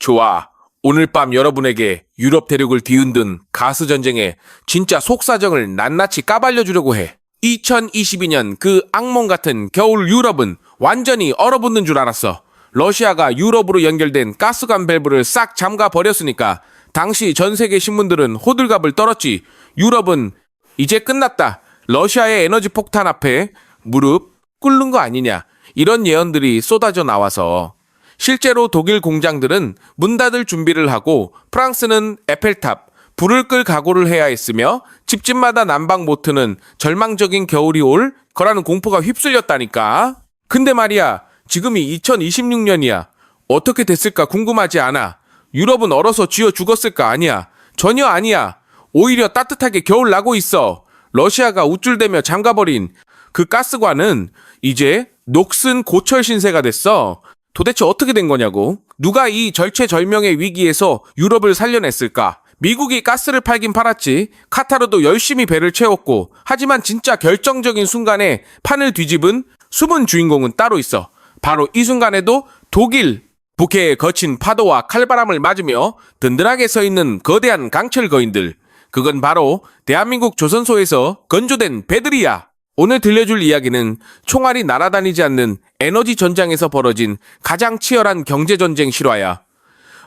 좋아. 오늘 밤 여러분에게 유럽 대륙을 뒤흔든 가스 전쟁의 진짜 속사정을 낱낱이 까발려주려고 해. 2022년 그 악몽 같은 겨울 유럽은 완전히 얼어붙는 줄 알았어. 러시아가 유럽으로 연결된 가스관 밸브를 싹 잠가 버렸으니까 당시 전 세계 신문들은 호들갑을 떨었지. 유럽은 이제 끝났다. 러시아의 에너지 폭탄 앞에 무릎 꿇는 거 아니냐. 이런 예언들이 쏟아져 나와서 실제로 독일 공장들은 문 닫을 준비를 하고 프랑스는 에펠탑, 불을 끌 각오를 해야 했으며 집집마다 난방 못 트는 절망적인 겨울이 올 거라는 공포가 휩쓸렸다니까. 근데 말이야, 지금이 2026년이야. 어떻게 됐을까 궁금하지 않아. 유럽은 얼어서 쥐어 죽었을까? 아니야. 전혀 아니야. 오히려 따뜻하게 겨울 나고 있어. 러시아가 우쭐대며 잠가버린 그 가스관은 이제 녹슨 고철 신세가 됐어. 도대체 어떻게 된 거냐고? 누가 이 절체절명의 위기에서 유럽을 살려냈을까? 미국이 가스를 팔긴 팔았지. 카타르도 열심히 배를 채웠고, 하지만 진짜 결정적인 순간에 판을 뒤집은 숨은 주인공은 따로 있어. 바로 이 순간에도 독일, 북해의 거친 파도와 칼바람을 맞으며 든든하게 서 있는 거대한 강철 거인들. 그건 바로 대한민국 조선소에서 건조된 배들이야. 오늘 들려줄 이야기는 총알이 날아다니지 않는 에너지 전장에서 벌어진 가장 치열한 경제전쟁 실화야.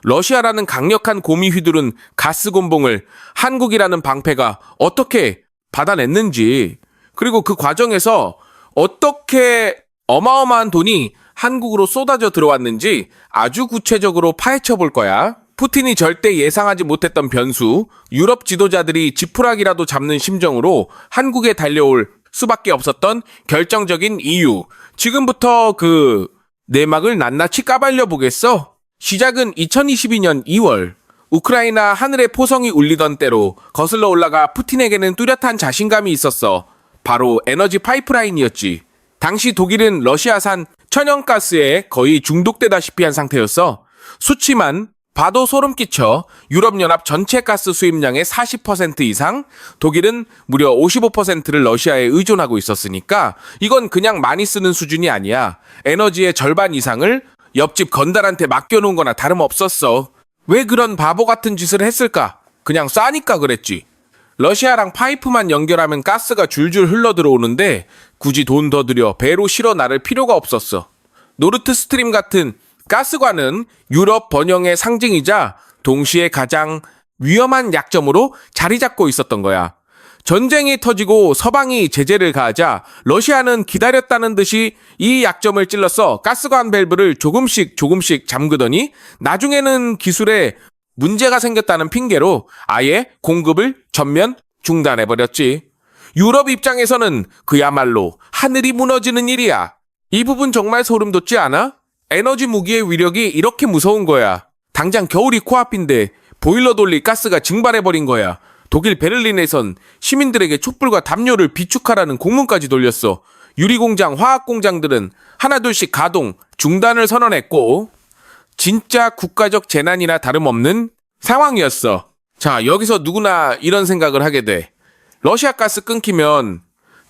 러시아라는 강력한 곰이 휘두른 가스 곤봉을 한국이라는 방패가 어떻게 받아냈는지, 그리고 그 과정에서 어떻게 어마어마한 돈이 한국으로 쏟아져 들어왔는지 아주 구체적으로 파헤쳐 볼 거야. 푸틴이 절대 예상하지 못했던 변수, 유럽 지도자들이 지푸라기라도 잡는 심정으로 한국에 달려올 수밖에 없었던 결정적인 이유. 지금부터 그 내막을 낱낱이 까발려 보겠어. 시작은 2022년 2월. 우크라이나 하늘에 포성이 울리던 때로 거슬러 올라가 푸틴에게는 뚜렷한 자신감이 있었어. 바로 에너지 파이프라인이었지. 당시 독일은 러시아산 천연가스에 거의 중독되다시피 한 상태였어. 수치만 봐도 소름 끼쳐. 유럽연합 전체 가스 수입량의 40% 이상, 독일은 무려 55%를 러시아에 의존하고 있었으니까 이건 그냥 많이 쓰는 수준이 아니야. 에너지의 절반 이상을 옆집 건달한테 맡겨놓은 거나 다름없었어. 왜 그런 바보 같은 짓을 했을까? 그냥 싸니까 그랬지. 러시아랑 파이프만 연결하면 가스가 줄줄 흘러 들어오는데 굳이 돈 더 들여 배로 실어 나를 필요가 없었어. 노르트 스트림 같은 가스관은 유럽 번영의 상징이자 동시에 가장 위험한 약점으로 자리 잡고 있었던 거야. 전쟁이 터지고 서방이 제재를 가하자 러시아는 기다렸다는 듯이 이 약점을 찔러서 가스관 밸브를 조금씩 잠그더니 나중에는 기술에 문제가 생겼다는 핑계로 아예 공급을 전면 중단해버렸지. 유럽 입장에서는 그야말로 하늘이 무너지는 일이야. 이 부분 정말 소름 돋지 않아? 에너지 무기의 위력이 이렇게 무서운 거야. 당장 겨울이 코앞인데 보일러 돌리 가스가 증발해버린 거야. 독일 베를린에선 시민들에게 촛불과 담요를 비축하라는 공문까지 돌렸어. 유리공장, 화학공장들은 하나둘씩 가동, 중단을 선언했고 진짜 국가적 재난이나 다름없는 상황이었어. 자, 여기서 누구나 이런 생각을 하게 돼. 러시아 가스 끊기면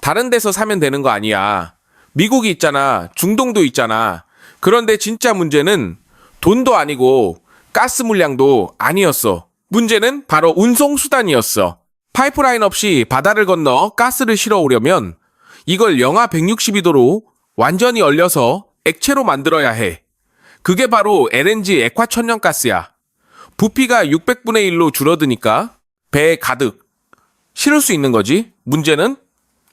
다른 데서 사면 되는 거 아니야. 미국이 있잖아. 중동도 있잖아. 그런데 진짜 문제는 돈도 아니고 가스 물량도 아니었어. 문제는 바로 운송수단이었어. 파이프라인 없이 바다를 건너 가스를 실어오려면 이걸 영하 162도로 완전히 얼려서 액체로 만들어야 해. 그게 바로 LNG 액화천연가스야. 부피가 600분의 1로 줄어드니까 배에 가득 실을 수 있는 거지. 문제는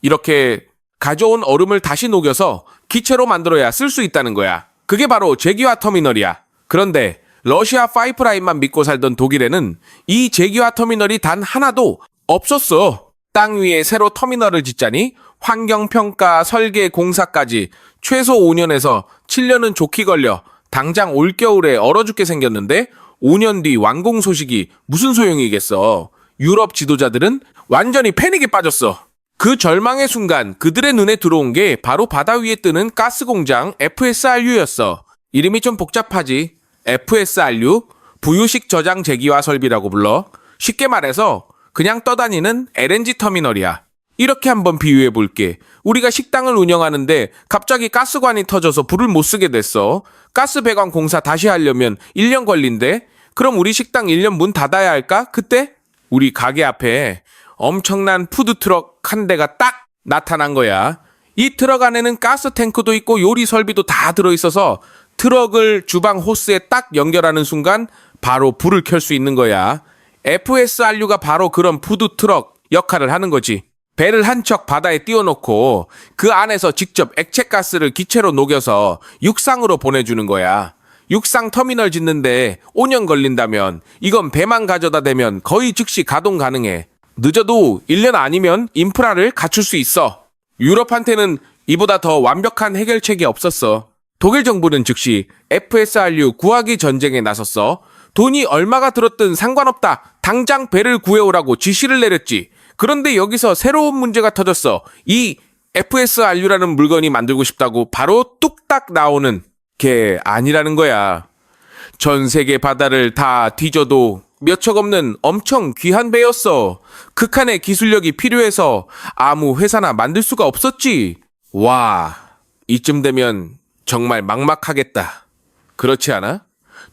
이렇게 가져온 얼음을 다시 녹여서 기체로 만들어야 쓸 수 있다는 거야. 그게 바로 제기화 터미널이야. 그런데 러시아 파이프라인만 믿고 살던 독일에는 이 제기화 터미널이 단 하나도 없었어. 땅 위에 새로 터미널을 짓자니 환경평가, 설계, 공사까지 최소 5년에서 7년은 좋게 걸려 당장 올겨울에 얼어 죽게 생겼는데 5년 뒤 완공 소식이 무슨 소용이겠어. 유럽 지도자들은 완전히 패닉에 빠졌어. 그 절망의 순간 그들의 눈에 들어온 게 바로 바다 위에 뜨는 가스공장 FSRU였어. 이름이 좀 복잡하지. FSRU, 부유식 저장 제기화 설비라고 불러. 쉽게 말해서 그냥 떠다니는 LNG 터미널이야. 이렇게 한번 비유해 볼게. 우리가 식당을 운영하는데 갑자기 가스관이 터져서 불을 못 쓰게 됐어. 가스 배관 공사 다시 하려면 1년 걸린대. 그럼 우리 식당 1년 문 닫아야 할까? 그때 우리 가게 앞에 엄청난 푸드트럭 한 대가 딱 나타난 거야. 이 트럭 안에는 가스 탱크도 있고 요리 설비도 다 들어있어서 트럭을 주방 호스에 딱 연결하는 순간 바로 불을 켤 수 있는 거야. FSRU가 바로 그런 푸드트럭 역할을 하는 거지. 배를 한 척 바다에 띄워놓고 그 안에서 직접 액체가스를 기체로 녹여서 육상으로 보내주는 거야. 육상 터미널 짓는데 5년 걸린다면 이건 배만 가져다 대면 거의 즉시 가동 가능해. 늦어도 1년 아니면 인프라를 갖출 수 있어. 유럽한테는 이보다 더 완벽한 해결책이 없었어. 독일 정부는 즉시 FSRU 구하기 전쟁에 나섰어. 돈이 얼마가 들었든 상관없다. 당장 배를 구해오라고 지시를 내렸지. 그런데 여기서 새로운 문제가 터졌어. 이 FSRU라는 물건이 만들고 싶다고 바로 뚝딱 나오는 게 아니라는 거야. 전 세계 바다를 다 뒤져도 몇 척 없는 엄청 귀한 배였어. 극한의 기술력이 필요해서 아무 회사나 만들 수가 없었지. 와, 이쯤 되면 정말 막막하겠다. 그렇지 않아?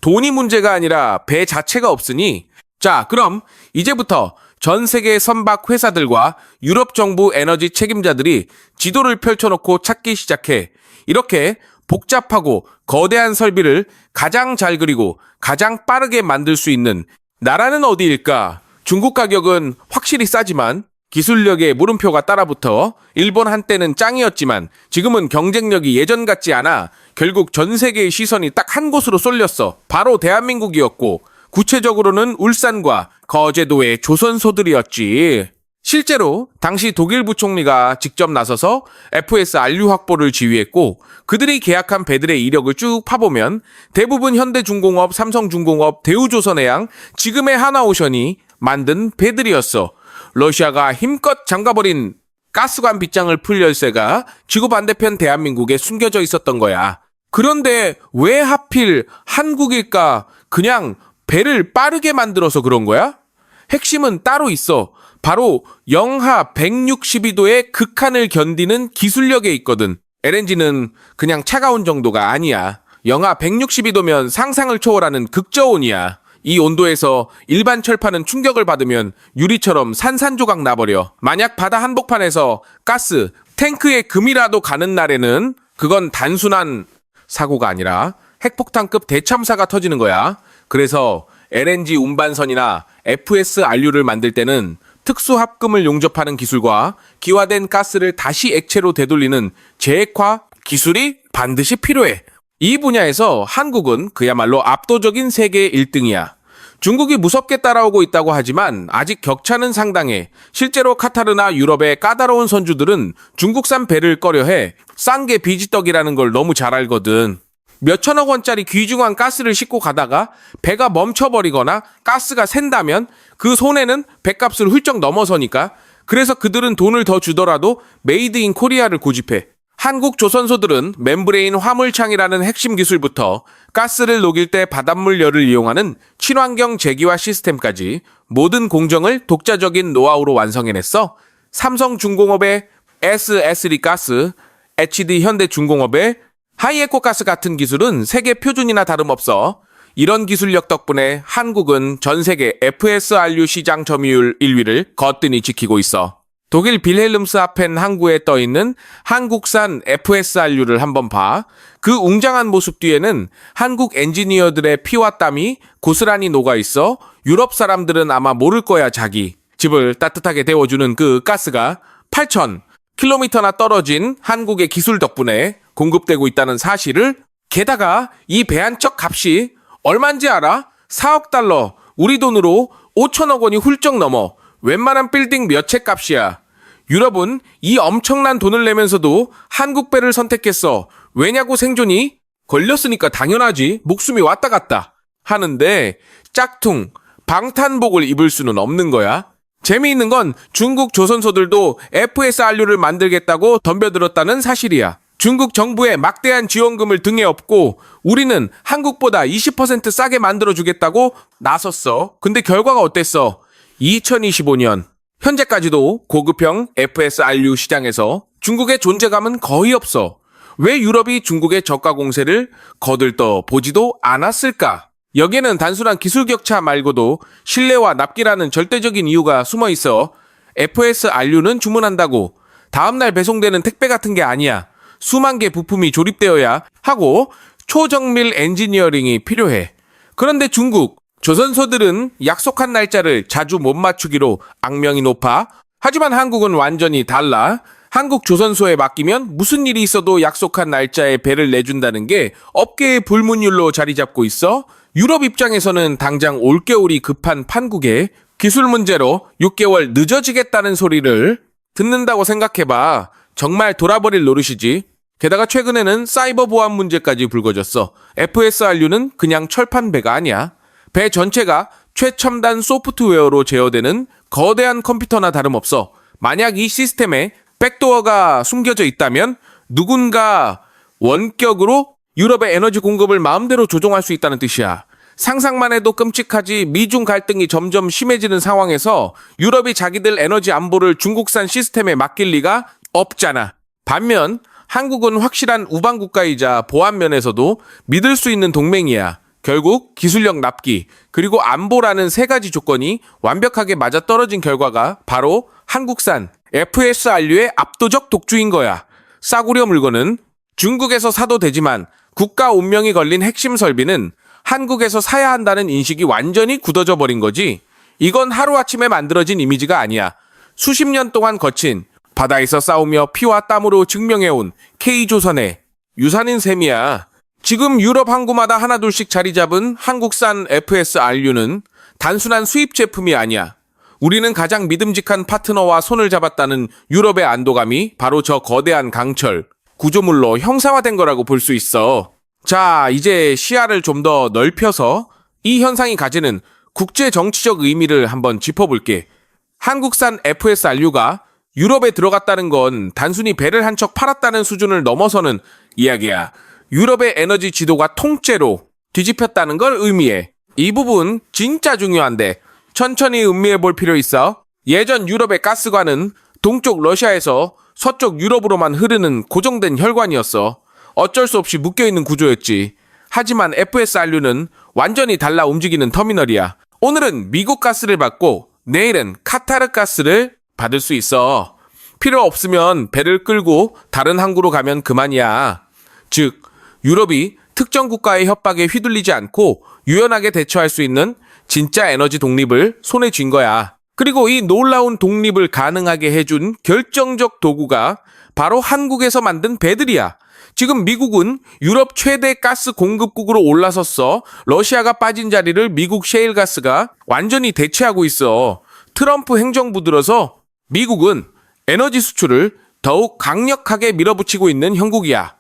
돈이 문제가 아니라 배 자체가 없으니. 자, 그럼 이제부터 전 세계 선박 회사들과 유럽 정부 에너지 책임자들이 지도를 펼쳐놓고 찾기 시작해. 이렇게 복잡하고 거대한 설비를 가장 잘 그리고 가장 빠르게 만들 수 있는 나라는 어디일까? 중국 가격은 확실히 싸지만 기술력에 물음표가 따라붙어 일본 한때는 짱이었지만 지금은 경쟁력이 예전 같지 않아 결국 전 세계의 시선이 딱 한 곳으로 쏠렸어. 바로 대한민국이었고 구체적으로는 울산과 거제도의 조선소들이었지. 실제로 당시 독일 부총리가 직접 나서서 FSRU 확보를 지휘했고 그들이 계약한 배들의 이력을 쭉 파보면 대부분 현대중공업, 삼성중공업, 대우조선해양, 지금의 하나오션이 만든 배들이었어. 러시아가 힘껏 잠가버린 가스관 빗장을 풀 열쇠가 지구 반대편 대한민국에 숨겨져 있었던 거야. 그런데 왜 하필 한국일까? 그냥 배를 빠르게 만들어서 그런 거야? 핵심은 따로 있어. 바로 영하 162도의 극한을 견디는 기술력에 있거든. LNG는 그냥 차가운 정도가 아니야. 영하 162도면 상상을 초월하는 극저온이야. 이 온도에서 일반 철판은 충격을 받으면 유리처럼 산산조각 나버려. 만약 바다 한복판에서 가스, 탱크에 금이라도 가는 날에는 그건 단순한 사고가 아니라 핵폭탄급 대참사가 터지는 거야. 그래서 LNG 운반선이나 FSRU를 만들 때는 특수합금을 용접하는 기술과 기화된 가스를 다시 액체로 되돌리는 재액화 기술이 반드시 필요해. 이 분야에서 한국은 그야말로 압도적인 세계 1등이야. 중국이 무섭게 따라오고 있다고 하지만 아직 격차는 상당해. 실제로 카타르나 유럽의 까다로운 선주들은 중국산 배를 꺼려해. 싼 게 비지떡이라는 걸 너무 잘 알거든. 몇천억 원짜리 귀중한 가스를 싣고 가다가 배가 멈춰버리거나 가스가 샌다면 그 손해는 배값을 훌쩍 넘어서니까. 그래서 그들은 돈을 더 주더라도 메이드 인 코리아를 고집해. 한국 조선소들은 멤브레인 화물창이라는 핵심 기술부터 가스를 녹일 때 바닷물 열을 이용하는 친환경 제기화 시스템까지 모든 공정을 독자적인 노하우로 완성해냈어. 삼성중공업의 SS리 가스, HD 현대중공업의 하이에코 가스 같은 기술은 세계 표준이나 다름없어. 이런 기술력 덕분에 한국은 전 세계 FSRU 시장 점유율 1위를 거뜬히 지키고 있어. 독일 빌헬름스하펜 항구에 떠있는 한국산 FSRU를 한번 봐. 그 웅장한 모습 뒤에는 한국 엔지니어들의 피와 땀이 고스란히 녹아있어. 유럽 사람들은 아마 모를 거야 자기. 집을 따뜻하게 데워주는 그 가스가 8,000km나 떨어진 한국의 기술 덕분에 공급되고 있다는 사실을. 게다가 이 배 한 척 값이 얼마인지 알아? 4억 달러, 우리 돈으로 5천억 원이 훌쩍 넘어. 웬만한 빌딩 몇 채 값이야. 유럽은 이 엄청난 돈을 내면서도 한국 배를 선택했어. 왜냐고 생존이 걸렸으니까 당연하지. 목숨이 왔다 갔다 하는데 짝퉁, 방탄복을 입을 수는 없는 거야. 재미있는 건 중국 조선소들도 FSRU를 만들겠다고 덤벼들었다는 사실이야. 중국 정부의 막대한 지원금을 등에 업고 우리는 한국보다 20% 싸게 만들어주겠다고 나섰어. 근데 결과가 어땠어? 2025년 현재까지도 고급형 FSRU 시장에서 중국의 존재감은 거의 없어. 왜 유럽이 중국의 저가 공세를 거들떠 보지도 않았을까? 여기에는 단순한 기술 격차 말고도 신뢰와 납기라는 절대적인 이유가 숨어 있어. FSRU는 주문한다고 다음날 배송되는 택배 같은 게 아니야. 수만 개 부품이 조립되어야 하고 초정밀 엔지니어링이 필요해. 그런데 중국, 조선소들은 약속한 날짜를 자주 못 맞추기로 악명이 높아. 하지만 한국은 완전히 달라. 한국 조선소에 맡기면 무슨 일이 있어도 약속한 날짜에 배를 내준다는 게 업계의 불문율로 자리 잡고 있어. 유럽 입장에서는 당장 올겨울이 급한 판국에 기술 문제로 6개월 늦어지겠다는 소리를 듣는다고 생각해봐. 정말 돌아버릴 노릇이지. 게다가 최근에는 사이버 보안 문제까지 불거졌어. FSRU는 그냥 철판 배가 아니야. 배 전체가 최첨단 소프트웨어로 제어되는 거대한 컴퓨터나 다름없어. 만약 이 시스템에 백도어가 숨겨져 있다면 누군가 원격으로 유럽의 에너지 공급을 마음대로 조종할 수 있다는 뜻이야. 상상만 해도 끔찍하지. 미중 갈등이 점점 심해지는 상황에서 유럽이 자기들 에너지 안보를 중국산 시스템에 맡길 리가 없잖아. 반면 한국은 확실한 우방 국가이자 보안 면에서도 믿을 수 있는 동맹이야. 결국 기술력 납기 그리고 안보라는 세 가지 조건이 완벽하게 맞아떨어진 결과가 바로 한국산 FSRU의 압도적 독주인 거야. 싸구려 물건은 중국에서 사도 되지만 국가 운명이 걸린 핵심 설비는 한국에서 사야 한다는 인식이 완전히 굳어져 버린 거지. 이건 하루아침에 만들어진 이미지가 아니야. 수십 년 동안 거친 바다에서 싸우며 피와 땀으로 증명해온 K조선의 유산인 셈이야. 지금 유럽 항구마다 하나둘씩 자리 잡은 한국산 FSRU는 단순한 수입 제품이 아니야. 우리는 가장 믿음직한 파트너와 손을 잡았다는 유럽의 안도감이 바로 저 거대한 강철, 구조물로 형상화된 거라고 볼 수 있어. 자, 이제 시야를 좀 더 넓혀서 이 현상이 가지는 국제 정치적 의미를 한번 짚어볼게. 한국산 FSRU가 유럽에 들어갔다는 건 단순히 배를 한 척 팔았다는 수준을 넘어서는 이야기야. 유럽의 에너지 지도가 통째로 뒤집혔다는 걸 의미해. 이 부분 진짜 중요한데 천천히 음미해 볼 필요 있어. 예전 유럽의 가스관은 동쪽 러시아에서 서쪽 유럽으로만 흐르는 고정된 혈관이었어. 어쩔 수 없이 묶여있는 구조였지. 하지만 FSRU는 완전히 달라 움직이는 터미널이야. 오늘은 미국 가스를 받고 내일은 카타르 가스를 받을 수 있어. 필요 없으면 배를 끌고 다른 항구로 가면 그만이야. 즉, 유럽이 특정 국가의 협박에 휘둘리지 않고 유연하게 대처할 수 있는 진짜 에너지 독립을 손에 쥔 거야. 그리고 이 놀라운 독립을 가능하게 해준 결정적 도구가 바로 한국에서 만든 배들이야. 지금 미국은 유럽 최대 가스 공급국으로 올라섰어. 러시아가 빠진 자리를 미국 셰일가스가 완전히 대체하고 있어. 트럼프 행정부 들어서 미국은 에너지 수출을 더욱 강력하게 밀어붙이고 있는 형국이야.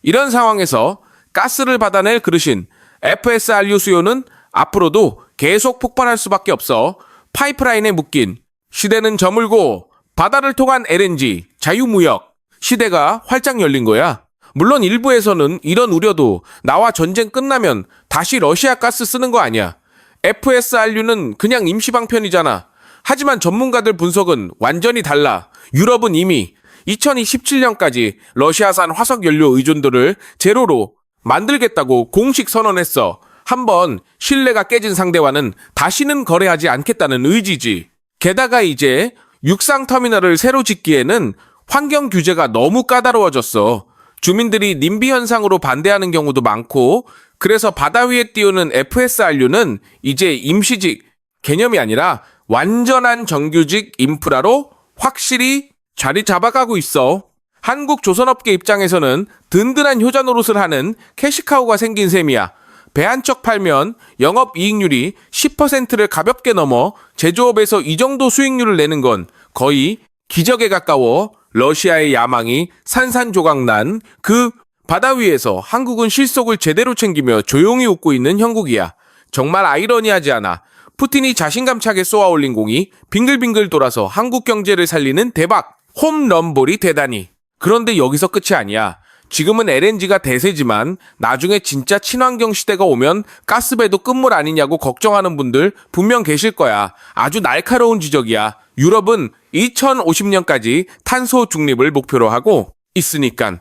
이런 상황에서 가스를 받아낼 그릇인 FSRU 수요는 앞으로도 계속 폭발할 수밖에 없어. 파이프라인에 묶인 시대는 저물고 바다를 통한 LNG, 자유무역 시대가 활짝 열린 거야. 물론 일부에서는 이런 우려도 나와 전쟁 끝나면 다시 러시아 가스 쓰는 거 아니야. FSRU는 그냥 임시방편이잖아. 하지만 전문가들 분석은 완전히 달라. 유럽은 이미 2027년까지 러시아산 화석연료 의존도를 제로로 만들겠다고 공식 선언했어. 한번 신뢰가 깨진 상대와는 다시는 거래하지 않겠다는 의지지. 게다가 이제 육상터미널을 새로 짓기에는 환경 규제가 너무 까다로워졌어. 주민들이 님비 현상으로 반대하는 경우도 많고, 그래서 바다 위에 띄우는 FSRU는 이제 임시직 개념이 아니라 완전한 정규직 인프라로 확실히 자리 잡아가고 있어. 한국 조선업계 입장에서는 든든한 효자 노릇을 하는 캐시카우가 생긴 셈이야. 배 한 척 팔면 영업이익률이 10%를 가볍게 넘어 제조업에서 이 정도 수익률을 내는 건 거의 기적에 가까워. 러시아의 야망이 산산조각난 그 바다 위에서 한국은 실속을 제대로 챙기며 조용히 웃고 있는 형국이야. 정말 아이러니하지 않아. 푸틴이 자신감차게 쏘아올린 공이 빙글빙글 돌아서 한국 경제를 살리는 대박 홈런볼이 되다니. 그런데 여기서 끝이 아니야. 지금은 LNG가 대세지만 나중에 진짜 친환경 시대가 오면 가스배도 끝물 아니냐고 걱정하는 분들 분명 계실 거야. 아주 날카로운 지적이야. 유럽은 2050년까지 탄소 중립을 목표로 하고 있으니깐.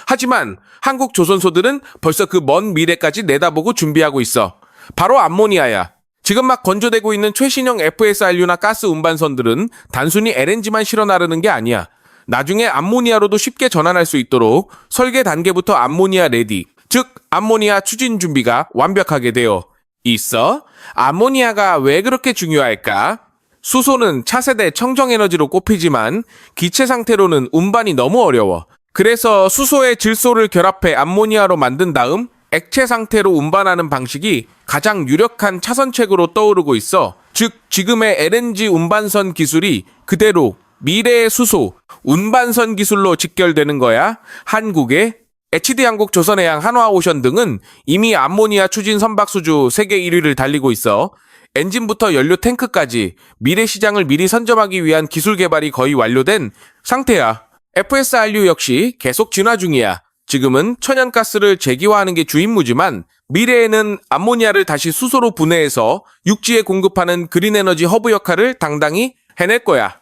하지만 한국 조선소들은 벌써 그 먼 미래까지 내다보고 준비하고 있어. 바로 암모니아야. 지금 막 건조되고 있는 최신형 FSRU나 가스 운반선들은 단순히 LNG만 실어 나르는 게 아니야. 나중에 암모니아로도 쉽게 전환할 수 있도록 설계 단계부터 암모니아 레디, 즉 암모니아 추진 준비가 완벽하게 되어 있어. 암모니아가 왜 그렇게 중요할까? 수소는 차세대 청정에너지로 꼽히지만 기체 상태로는 운반이 너무 어려워. 그래서 수소의 질소를 결합해 암모니아로 만든 다음 액체 상태로 운반하는 방식이 가장 유력한 차선책으로 떠오르고 있어. 즉 지금의 LNG 운반선 기술이 그대로 미래의 수소 운반선 기술로 직결되는 거야. 한국의 HD한국, 조선해양, 한화오션 등은 이미 암모니아 추진 선박 수주 세계 1위를 달리고 있어. 엔진부터 연료 탱크까지 미래 시장을 미리 선점하기 위한 기술 개발이 거의 완료된 상태야. FSRU 역시 계속 진화 중이야. 지금은 천연가스를 재기화하는 게 주임무지만 미래에는 암모니아를 다시 수소로 분해해서 육지에 공급하는 그린에너지 허브 역할을 당당히 해낼 거야.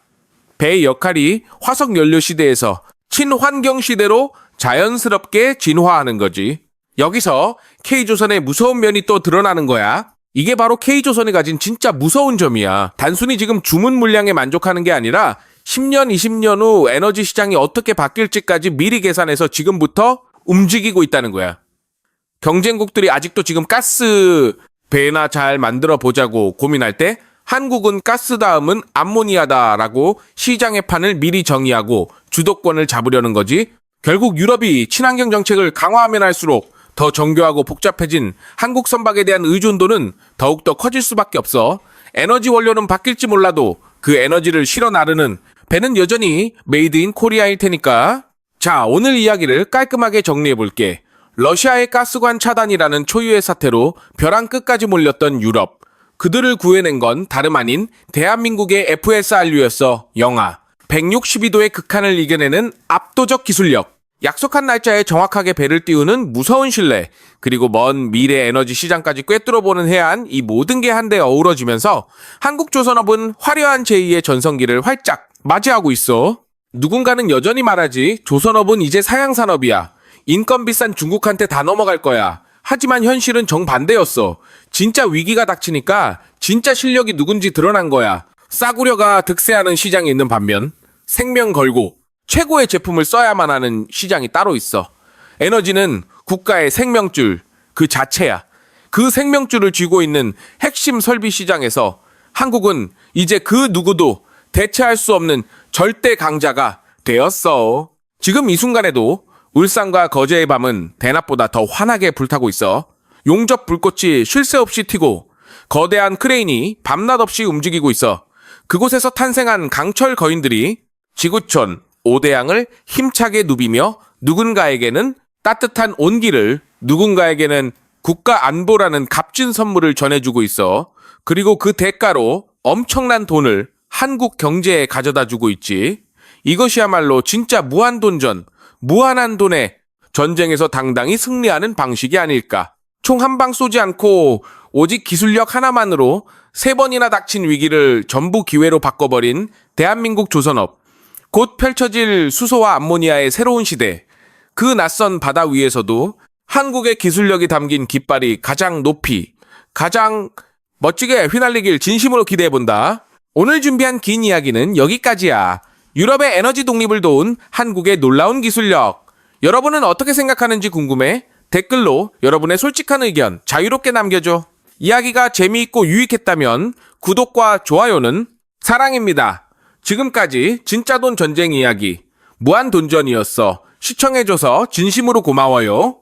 배의 역할이 화석연료 시대에서 친환경 시대로 자연스럽게 진화하는 거지. 여기서 K조선의 무서운 면이 또 드러나는 거야. 이게 바로 K조선이 가진 진짜 무서운 점이야. 단순히 지금 주문 물량에 만족하는 게 아니라 10년, 20년 후 에너지 시장이 어떻게 바뀔지까지 미리 계산해서 지금부터 움직이고 있다는 거야. 경쟁국들이 아직도 지금 가스 배나 잘 만들어 보자고 고민할 때 한국은 가스 다음은 암모니아다라고 시장의 판을 미리 정의하고 주도권을 잡으려는 거지. 결국 유럽이 친환경 정책을 강화하면 할수록 더 정교하고 복잡해진 한국 선박에 대한 의존도는 더욱더 커질 수밖에 없어. 에너지 원료는 바뀔지 몰라도 그 에너지를 실어 나르는 배는 여전히 메이드 인 코리아일 테니까. 자, 오늘 이야기를 깔끔하게 정리해볼게. 러시아의 가스관 차단이라는 초유의 사태로 벼랑 끝까지 몰렸던 유럽. 그들을 구해낸 건 다름 아닌 대한민국의 FSRU였어. 영하 162도의 극한을 이겨내는 압도적 기술력, 약속한 날짜에 정확하게 배를 띄우는 무서운 신뢰, 그리고 먼 미래 에너지 시장까지 꿰뚫어보는 해안, 이 모든 게 한데 어우러지면서 한국조선업은 화려한 제2의 전성기를 활짝 맞이하고 있어. 누군가는 여전히 말하지, 조선업은 이제 사양산업이야. 인건 비싼 중국한테 다 넘어갈 거야. 하지만 현실은 정반대였어. 진짜 위기가 닥치니까 진짜 실력이 누군지 드러난 거야. 싸구려가 득세하는 시장이 있는 반면 생명 걸고 최고의 제품을 써야만 하는 시장이 따로 있어. 에너지는 국가의 생명줄 그 자체야. 그 생명줄을 쥐고 있는 핵심 설비 시장에서 한국은 이제 그 누구도 대체할 수 없는 절대 강자가 되었어. 지금 이 순간에도 울산과 거제의 밤은 대낮보다 더 환하게 불타고 있어. 용접 불꽃이 쉴 새 없이 튀고 거대한 크레인이 밤낮 없이 움직이고 있어. 그곳에서 탄생한 강철 거인들이 지구촌 오대양을 힘차게 누비며 누군가에게는 따뜻한 온기를, 누군가에게는 국가 안보라는 값진 선물을 전해주고 있어. 그리고 그 대가로 엄청난 돈을 한국 경제에 가져다 주고 있지. 이것이야말로 진짜 무한돈전, 무한한 돈의 전쟁에서 당당히 승리하는 방식이 아닐까. 총 한 방 쏘지 않고 오직 기술력 하나만으로 3번이나 닥친 위기를 전부 기회로 바꿔버린 대한민국 조선업. 곧 펼쳐질 수소와 암모니아의 새로운 시대. 그 낯선 바다 위에서도 한국의 기술력이 담긴 깃발이 가장 높이, 가장 멋지게 휘날리길 진심으로 기대해본다. 오늘 준비한 긴 이야기는 여기까지야. 유럽의 에너지 독립을 도운 한국의 놀라운 기술력. 여러분은 어떻게 생각하는지 궁금해? 댓글로 여러분의 솔직한 의견 자유롭게 남겨줘. 이야기가 재미있고 유익했다면 구독과 좋아요는 사랑입니다. 지금까지 진짜 돈 전쟁 이야기 무한돈전이었어. 시청해줘서 진심으로 고마워요.